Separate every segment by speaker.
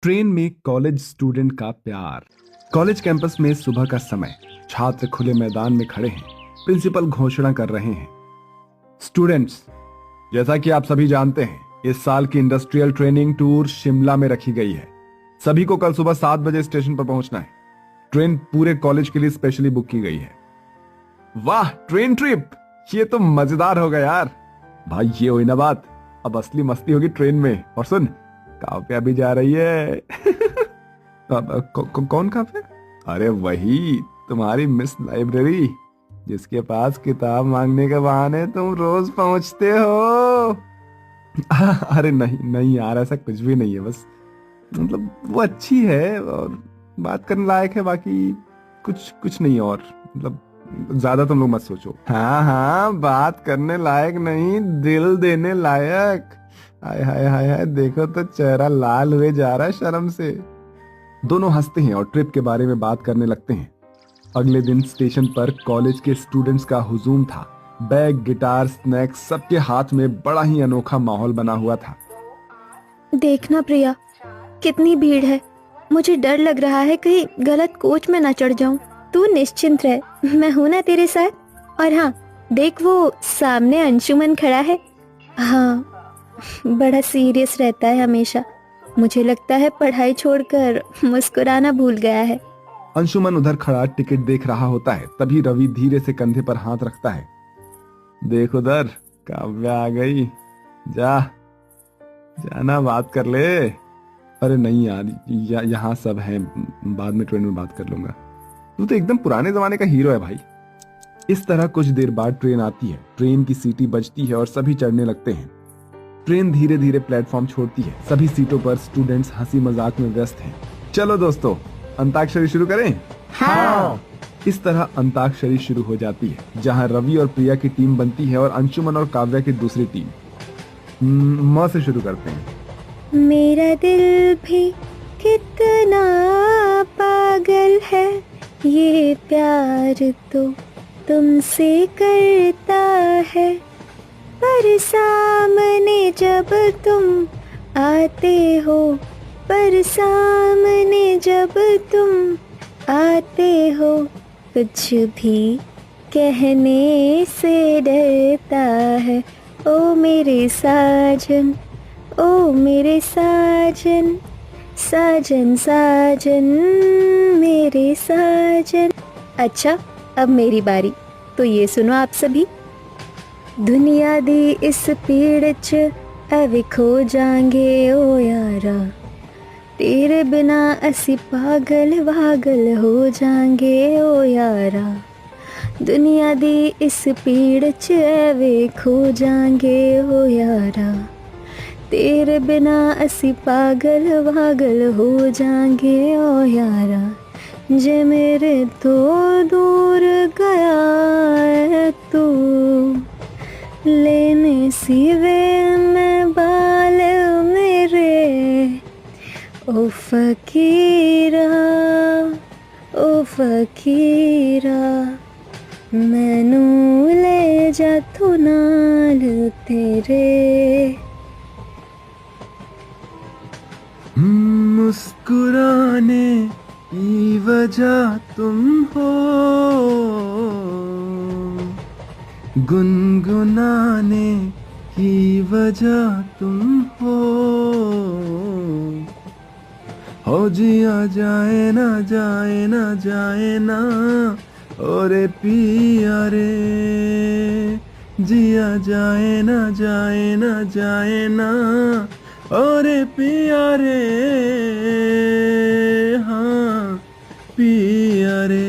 Speaker 1: Train में college student का प्यार। कॉलेज कैंपस में सुबह का समय, छात्र खुले मैदान में खड़े हैं। प्रिंसिपल घोषणा कर रहे हैं, स्टूडेंट्स, जैसा कि आप सभी जानते हैं, इस साल की इंडस्ट्रियल ट्रेनिंग टूर शिमला में रखी गई है। सभी को कल सुबह 7 बजे स्टेशन पर पहुंचना है। ट्रेन पूरे कॉलेज के लिए स्पेशली बुक की गई है। वाह, ट्रेन ट्रिप, ये तो मजेदार होगा यार। भाई ये हुई ना बात, अब असली मस्ती होगी ट्रेन में। और सुन, काव्या भी जा रही है। कौन काव्या? अरे वही, तुम्हारी मिस लाइब्रेरी, जिसके पास किताब मांगने के बहाने तुम रोज पहुंचते हो। अरे नहीं नहीं यार, ऐसा कुछ भी नहीं है। बस मतलब वो अच्छी है और बात करने लायक है, बाकी कुछ कुछ नहीं। और मतलब ज्यादा तुम लोग मत सोचो। हाँ हाँ, बात करने लायक नहीं, दिल देने लायक। हाय हाय हाय हाय, देखो तो चेहरा लाल हुए जा रहा है शर्म से। दोनों हंसते हैं और ट्रिप के बारे में बात करने लगते हैं। अगले दिन स्टेशन पर कॉलेज के स्टूडेंट्स का हुजूम था। बैग, गिटार, स्नैक्स, सबके हाथ में बड़ा ही अनोखा माहौल बना हुआ था।
Speaker 2: देखना प्रिया, कितनी भीड़ है। मुझे डर लग रहा है कहीं गलत कोच में ना चढ़ जाऊं। तू निश्चिंत रह, मैं हूं ना तेरे साथ। और हाँ, देख वो सामने अंशुमन खड़ा है। हाँ, बड़ा सीरियस रहता है हमेशा। मुझे लगता है पढ़ाई छोड़कर मुस्कुराना भूल गया है।
Speaker 1: अंशुमन उधर खड़ा टिकट देख रहा होता है। तभी रवि धीरे से कंधे पर हाथ रखता है। देख उधर, काव्या आ गई। जा जाना, बात कर ले। अरे नहीं यार, यहाँ सब है, बाद में ट्रेन में बात कर लूंगा। तू तो एकदम पुराने जमाने का हीरो है भाई। इस तरह कुछ देर बाद ट्रेन आती है। ट्रेन की सीटी बजती है और सभी चढ़ने लगते हैं। ट्रेन धीरे धीरे प्लेटफॉर्म छोड़ती है। सभी सीटों पर स्टूडेंट्स हंसी मजाक में व्यस्त हैं। चलो दोस्तों, अंताक्षरी शुरू करें?
Speaker 2: हाँ।
Speaker 1: इस तरह अंताक्षरी शुरू हो जाती है, जहां रवि और प्रिया की टीम बनती है और अंशुमन और काव्या की दूसरी टीम। म से शुरू करते हैं।
Speaker 2: मेरा दिल भी कितना पागल है, ये प्यार तो तुमसे करता है। पर सामने जब तुम आते हो, पर सामने जब तुम आते हो, कुछ भी कहने से डरता है। ओ मेरे साजन, ओ मेरे साजन, साजन साजन, मेरे साजन। अच्छा, अब मेरी बारी, तो ये सुनो आप सभी। दुनिया दी इस पीड़ च एवे खो जाएंगे ओ यारा, तेरे बिना असी पागल वागल हो जाएंगे ओ यारा। दुनिया दी इस पीड़ च एवे खो जाएंगे ओ यारा, तेरे बिना असी पागल वागल हो जाएंगे ओ यारा। जे मेरे तो दूर गया है तू, लेने सिवे में बाल मेरे। ओ फकीरा, ओ फकीरा, मैनू ले जा तू नाल तेरे।
Speaker 1: मुस्कुराने की वजह तुम हो, गुनगुनाने की वजह तुम हो जिया जाए ना जाए ना जाए ना, ओरे पिया रे, जिया जाए ना जाए ना जाए ना, ओरे पिया रे, हाँ पिया रे।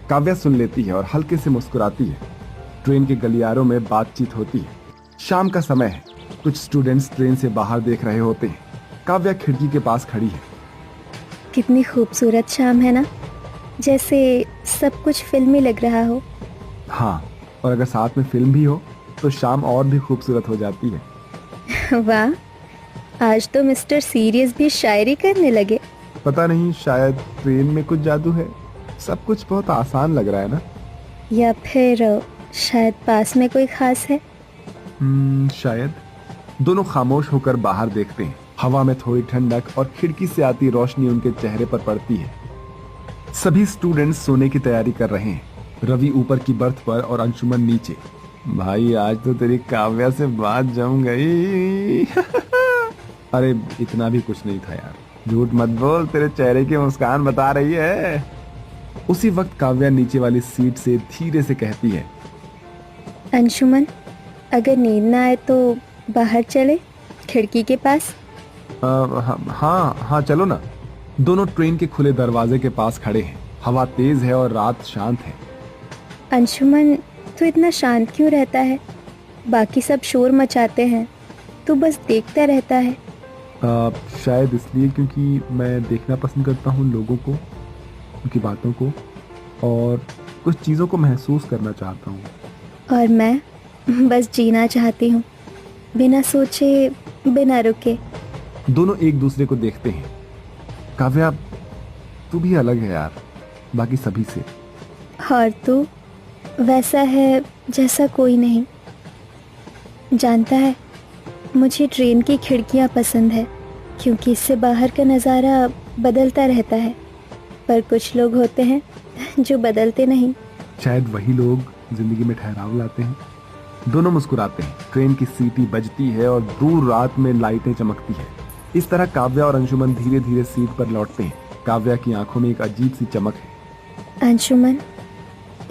Speaker 1: काव्या सुन लेती है और हल्के से मुस्कुराती है। ट्रेन के गलियारों में बातचीत होती है। शाम का समय है। कुछ स्टूडेंट्स ट्रेन से बाहर देख रहे होते हैं। काव्या खिड़की के पास खड़ी है।
Speaker 2: कितनी खूबसूरत शाम है ना, जैसे सब कुछ फिल्मी लग रहा हो।
Speaker 1: हाँ, और अगर साथ में फिल्म भी हो तो शाम और भी खूबसूरत हो जाती है।
Speaker 2: वाह, आज तो मिस्टर सीरियस भी शायरी करने लगे।
Speaker 1: पता नहीं, शायद ट्रेन में कुछ जादू है। सब कुछ बहुत आसान लग रहा है ना?
Speaker 2: या फिर शायद पास में कोई खास है।
Speaker 1: शायद। दोनों खामोश होकर बाहर देखते हैं। हवा में थोड़ी ठंडक और खिड़की से आती रोशनी उनके चेहरे पर पड़ती है। सभी स्टूडेंट्स सोने की तैयारी कर रहे हैं। रवि ऊपर की बर्थ पर और अंशुमन नीचे। भाई आज तो तेरी काव्या से बात जम गई। अरे इतना भी कुछ नहीं था यार, झूठ मत बोल, तेरे चेहरे की मुस्कान बता रही है। उसी वक्त काव्या नीचे वाली सीट से धीरे से कहती है,
Speaker 2: अंशुमन, अगर नींद ना आए तो बाहर चले, खिड़की के पास।
Speaker 1: हाँ चलो ना। दोनों ट्रेन के खुले दरवाजे के पास खड़े हैं। हवा तेज है और रात शांत है।
Speaker 2: अंशुमन, तू इतना शांत क्यों रहता है? बाकी सब शोर मचाते हैं, तू बस देखता रहता है।
Speaker 1: शायद इसलिए क्योंकि मैं देखना पसंद करता हूँ लोगों को, उनकी बातों को और कुछ चीज़ों को महसूस करना चाहता हूँ।
Speaker 2: और मैं बस जीना चाहती हूँ, बिना सोचे, बिना रुके।
Speaker 1: दोनों एक दूसरे को देखते हैं। काव्या, तू भी अलग है यार, बाकी सभी से।
Speaker 2: और तू वैसा है जैसा कोई नहीं। जानता है, मुझे ट्रेन की खिड़कियाँ पसंद है क्योंकि इससे बाहर का नज़ारा बदलता रहता है। पर कुछ लोग होते हैं जो बदलते नहीं।
Speaker 1: शायद वही लोग जिंदगी में ठहराव लाते हैं। दोनों मुस्कुराते हैं। ट्रेन की सीटी बजती है और दूर रात में लाइटें चमकती है। इस तरह काव्या और अंशुमन धीरे धीरे सीट पर लौटते हैं। काव्या की आंखों में एक अजीब सी चमक है।
Speaker 2: अंशुमन,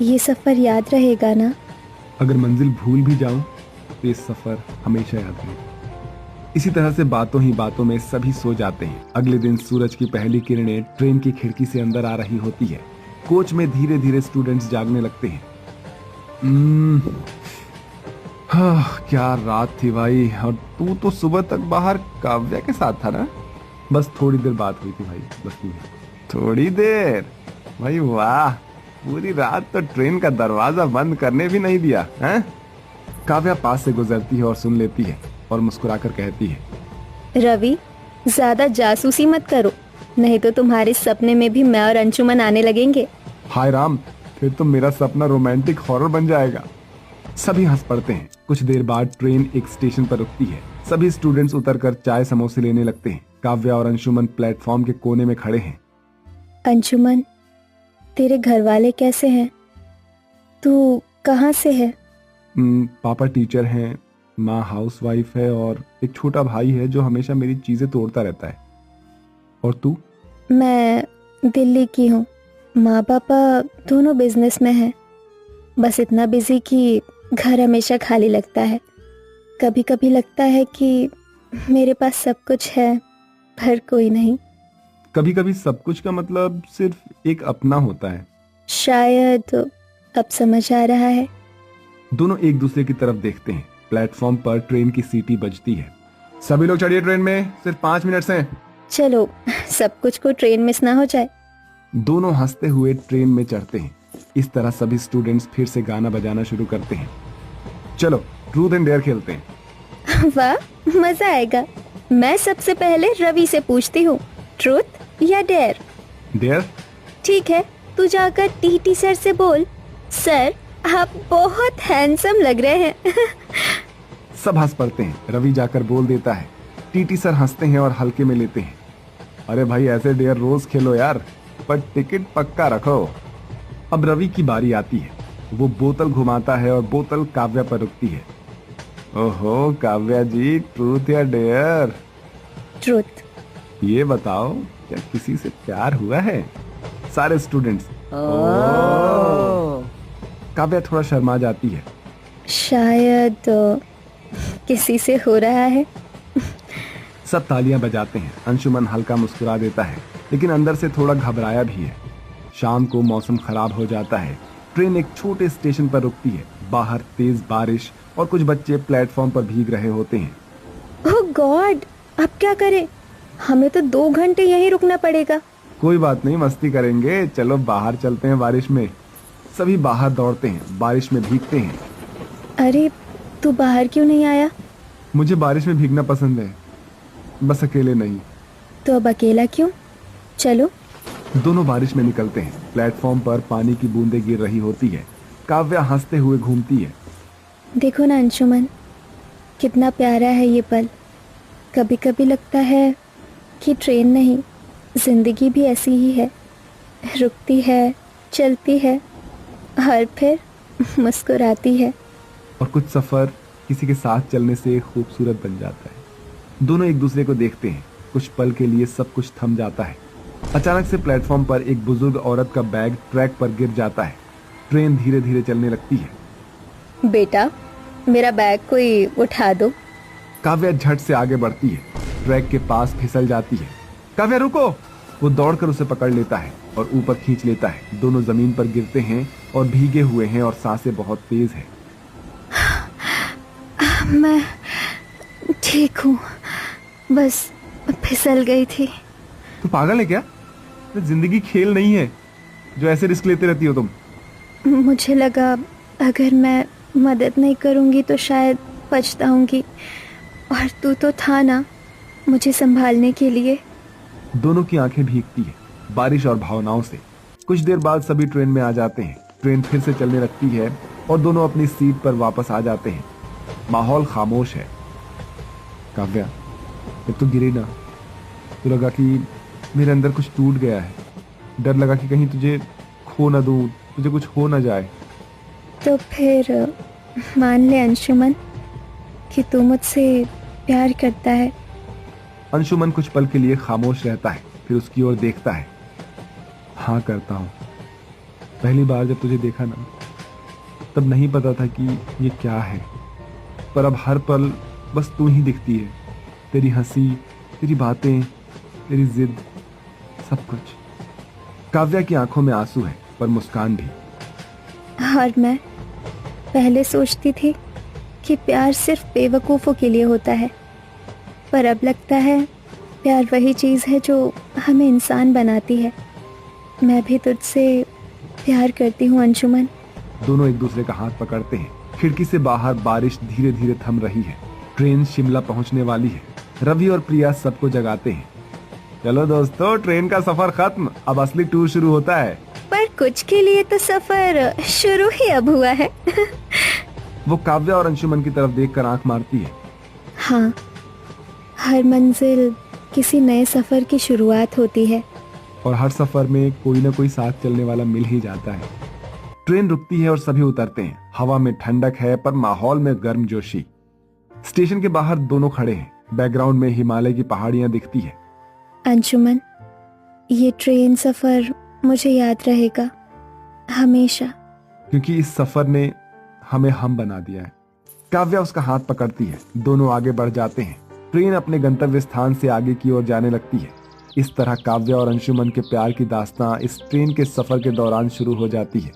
Speaker 2: ये सफ़र याद रहेगा ना?
Speaker 1: अगर मंजिल भूल भी जाऊं तो ये सफर हमेशा याद रहेगा। इसी तरह से बातों ही बातों में सभी सो जाते हैं। अगले दिन सूरज की पहली किरणें ट्रेन की खिड़की से अंदर आ रही होती है। कोच में धीरे धीरे स्टूडेंट्स जागने लगते हैं। क्या रात थी भाई। और तू तो सुबह तक बाहर काव्या के साथ था ना? बस थोड़ी देर बात हुई थी भाई, बस थोड़ी देर। भाई वाह, पूरी रात तो ट्रेन का दरवाजा बंद करने भी नहीं दिया है? काव्या पास से गुजरती है और सुन लेती है और मुस्कुराकर कहती है,
Speaker 2: रवि, ज्यादा जासूसी मत करो, नहीं तो तुम्हारे सपने में भी मैं और अंशुमन आने लगेंगे।
Speaker 1: हाय राम, फिर तो मेरा सपना रोमांटिक हॉरर बन जाएगा। सभी हंस पड़ते हैं। कुछ देर बाद ट्रेन एक स्टेशन पर रुकती है। सभी स्टूडेंट्स उतरकर चाय समोसे लेने लगते हैं। काव्या और अंशुमन प्लेटफॉर्म के कोने में खड़े हैं।
Speaker 2: अंशुमन, तेरे घर वाले कैसे हैं? तू कहाँ से है?
Speaker 1: पापा टीचर हैं, माँ हाउसवाइफ है और एक छोटा भाई है जो हमेशा मेरी चीजें तोड़ता रहता है। और तू?
Speaker 2: मैं दिल्ली की हूँ। माँ पापा दोनों बिजनेस में हैं। बस इतना बिजी कि घर हमेशा खाली लगता है। कभी कभी लगता है कि मेरे पास सब कुछ है पर कोई नहीं।
Speaker 1: कभी कभी सब कुछ का मतलब सिर्फ एक अपना होता है।
Speaker 2: शायद अब समझ आ रहा है।
Speaker 1: दोनों एक दूसरे की तरफ देखते हैं। प्लेटफॉर्म पर ट्रेन की सीटी बजती है। सभी लोग चढ़िए ट्रेन में, सिर्फ 5 मिनट हैं।
Speaker 2: चलो, सब कुछ को ट्रेन मिस ना हो जाए।
Speaker 1: दोनों हंसते हुए ट्रेन में चढ़ते हैं। इस तरह सभी स्टूडेंट्स फिर से गाना बजाना शुरू करते हैं। चलो ट्रूथ एंड डेयर खेलते हैं।
Speaker 2: वाह, मजा आएगा। मैं सबसे पहले रवि से पूछती हूँ, ट्रूथ या डेयर?
Speaker 1: डेयर।
Speaker 2: ठीक है, तू जाकर टीटी सर से बोल, सर आप बहुत हैंडसम लग रहे हैं।
Speaker 1: सब हंस पड़ते हैं। रवि जाकर बोल देता है। टीटी सर हंसते हैं और हल्के में लेते हैं। अरे भाई, ऐसे डेयर रोज खेलो यार, पर टिकट पक्का रखो। अब रवि की बारी आती है। वो बोतल घुमाता है और बोतल काव्या पर रुकती है। ओहो काव्या जी, ट्रूथ या डेयर?
Speaker 2: ट्रूथ।
Speaker 1: ये बताओ, क्या किसी से प्यार हुआ है? सारे स्टूडेंट्स। काव्या थोड़ा शर्मा जाती है।
Speaker 2: शायद किसी से हो रहा है।
Speaker 1: सब तालियां बजाते हैं। अंशुमन हल्का मुस्कुरा देता है, लेकिन अंदर से थोड़ा घबराया भी है। शाम को मौसम खराब हो जाता है। ट्रेन एक छोटे स्टेशन पर रुकती है। बाहर तेज बारिश और कुछ बच्चे प्लेटफॉर्म पर भीग रहे होते हैं।
Speaker 2: ओह गॉड, अब क्या करें? हमें तो 2 घंटे यहीं रुकना पड़ेगा।
Speaker 1: कोई बात नहीं, मस्ती करेंगे। चलो बाहर चलते हैं बारिश में। सभी बाहर दौड़ते हैं, बारिश में भीगते हैं।
Speaker 2: अरे, तू बाहर क्यों नहीं आया?
Speaker 1: मुझे बारिश में भीगना पसंद है, बस अकेले नहीं।
Speaker 2: तो अब अकेला क्यों? चलो।
Speaker 1: दोनों बारिश में निकलते हैं। प्लेटफॉर्म पर पानी की बूंदें गिर रही होती है। काव्या हंसते हुए घूमती है।
Speaker 2: देखो ना अंशुमन, कितना प्यारा है ये पल। कभी कभी लगता है कि ट्रेन नहीं, जिंदगी भी ऐसी ही है, रुकती है, चलती है और फिर मुस्कुराती है।
Speaker 1: और कुछ सफर किसी के साथ चलने से खूबसूरत बन जाता है। दोनों एक दूसरे को देखते हैं, कुछ पल के लिए सब कुछ थम जाता है। अचानक से प्लेटफॉर्म पर एक बुजुर्ग औरत का बैग ट्रैक पर गिर जाता है। ट्रेन धीरे धीरे चलने लगती है।
Speaker 2: बेटा, मेरा बैग कोई उठा दो।
Speaker 1: काव्या झट से आगे बढ़ती है, ट्रैक के पास फिसल जाती है। काव्या रुको! वो दौड़कर उसे पकड़ लेता है और ऊपर खींच लेता है। दोनों जमीन पर गिरते हैं और भीगे हुए हैं और सांसें बहुत तेज है।
Speaker 2: मैं ठीक हूँ, बस फिसल गई थी।
Speaker 1: तू पागल है क्या? जिंदगी खेल नहीं है जो ऐसे रिस्क लेते रहती हो तुम।
Speaker 2: मुझे लगा अगर मैं मदद नहीं करूँगी तो शायद पछताऊंगी, और तू तो था ना मुझे संभालने के लिए।
Speaker 1: दोनों की आंखें भीगती है बारिश और भावनाओं से। कुछ देर बाद सभी ट्रेन में आ जाते हैं। ट्रेन फिर से चलने लगती है और दोनों अपनी सीट पर वापस आ जाते हैं। माहौल खामोश है। काव्या, जब तू गिरी ना तो लगा कि मेरे अंदर कुछ टूट गया है। डर लगा कि कहीं तुझे खो ना दूं, तुझे कुछ हो ना जाए।
Speaker 2: तो फिर मान ले अंशुमन कि तू मुझसे प्यार करता है।
Speaker 1: अंशुमन कुछ पल के लिए खामोश रहता है, फिर उसकी ओर देखता है। हाँ करता हूँ। पहली बार जब तुझे देखा ना तब नहीं पता था कि ये क्या है, पर अब हर पल बस तू ही दिखती है। तेरी हंसी, तेरी बातें, तेरी जिद, सब कुछ। काव्या की आंखों में आंसू है पर मुस्कान भी।
Speaker 2: और मैं पहले सोचती थी कि प्यार सिर्फ बेवकूफ़ों के लिए होता है, पर अब लगता है प्यार वही चीज़ है जो हमें इंसान बनाती है। मैं भी तुझसे प्यार करती हूँ अंशुमन।
Speaker 1: दोनों एक दूसरे का हाथ पकड़ते हैं। खिड़की से बाहर बारिश धीरे धीरे थम रही है। ट्रेन शिमला पहुंचने वाली है। रवि और प्रिया सबको जगाते हैं। चलो दोस्तों, ट्रेन का सफर खत्म, अब असली टूर शुरू होता है।
Speaker 2: पर कुछ के लिए तो सफर शुरू ही अब हुआ है।
Speaker 1: वो काव्या और अंशुमन की तरफ देखकर आंख मारती है।
Speaker 2: हाँ, हर मंजिल किसी नए सफर की शुरुआत होती है।
Speaker 1: और हर सफर में कोई ना कोई साथ चलने वाला मिल ही जाता है। ट्रेन रुकती है और सभी उतरते हैं। हवा में ठंडक है पर माहौल में गर्मजोशी। स्टेशन के बाहर दोनों खड़े हैं। बैकग्राउंड में हिमालय की पहाड़ियां दिखती है।
Speaker 2: अंशुमन, ये ट्रेन सफर मुझे याद रहेगा हमेशा,
Speaker 1: क्योंकि इस सफर ने हमें हम बना दिया है। काव्या उसका हाथ पकड़ती है। दोनों आगे बढ़ जाते हैं। ट्रेन अपने गंतव्य स्थान से आगे की ओर जाने लगती है। इस तरह काव्या और अंशुमन के प्यार की दास्तां इस ट्रेन के सफर के दौरान शुरू हो जाती है।